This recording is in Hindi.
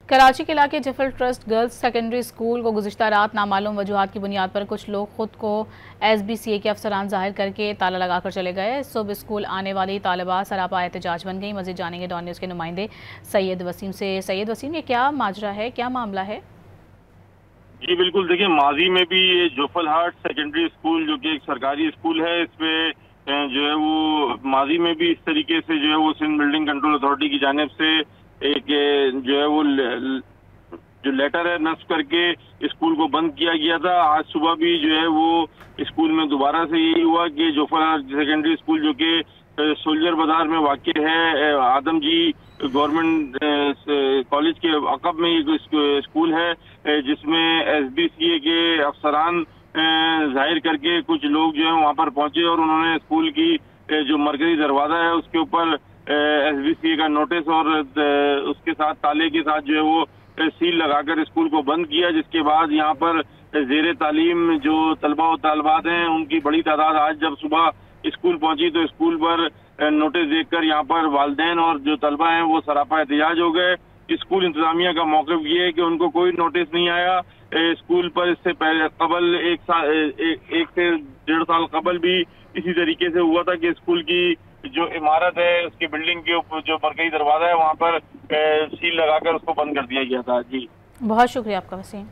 कराची के इलाके Zafar trust girls secondary school को गुज़िश्ता रात नामालूम वजूहात की बुनियाद पर कुछ लोग खुद को SBCA के अफसरान जाहिर करके ताला लगाकर चले गए। सुबह स्कूल आने वाली तालिबा सरापा एहतजाज बन गई। मज़ीद जानेंगे डॉन न्यूज़ के नुमाइंदे सैयद वसीम से। सैयद वसीम, ये क्या माजरा है, क्या मामला है? जी बिल्कुल, देखिए माजी में भी ये जोफल हार्ट सेकेंडरी स्कूल जो कि एक सरकारी स्कूल है, इसमें जो है वो माजी में भी इस तरीके से जो है वो सिंध बिल्डिंग कंट्रोल अथॉरिटी की जानिब से एक जो है वो जो लेटर है नस्ब करके स्कूल को बंद किया गया था। आज सुबह भी जो है वो स्कूल में दोबारा से यही हुआ कि जोफल हार्ट सेकेंडरी स्कूल जो कि सोल्जर बाजार में वाक़ है, आदम जी गवर्नमेंट कॉलेज के अकब में एक स्कूल है, जिसमें SBCA के अफसरान जाहिर करके कुछ लोग जो है वहां पर पहुंचे और उन्होंने स्कूल की जो मरकजी दरवाजा है उसके ऊपर SBCA का नोटिस और उसके साथ ताले के साथ जो है वो सील लगाकर स्कूल को बंद किया। जिसके बाद यहाँ पर जेर तालीम जो तलबा और तालबात हैं उनकी बड़ी तादाद आज जब सुबह स्कूल पहुंची तो स्कूल पर नोटिस देखकर यहाँ पर वालिदैन और जो तलबा हैं वो सरापा एहतजाज हो गए। स्कूल इंतजामिया का मौक़िफ़ ये है कि उनको कोई नोटिस नहीं आया। स्कूल पर इससे पहले कबल एक से 1.5 साल कबल भी इसी तरीके से हुआ था कि स्कूल की जो इमारत है उसकी बिल्डिंग के ऊपर जो मरकजी दरवाजा है वहाँ पर सील लगाकर उसको बंद कर दिया गया था। जी बहुत शुक्रिया आपका वसीम।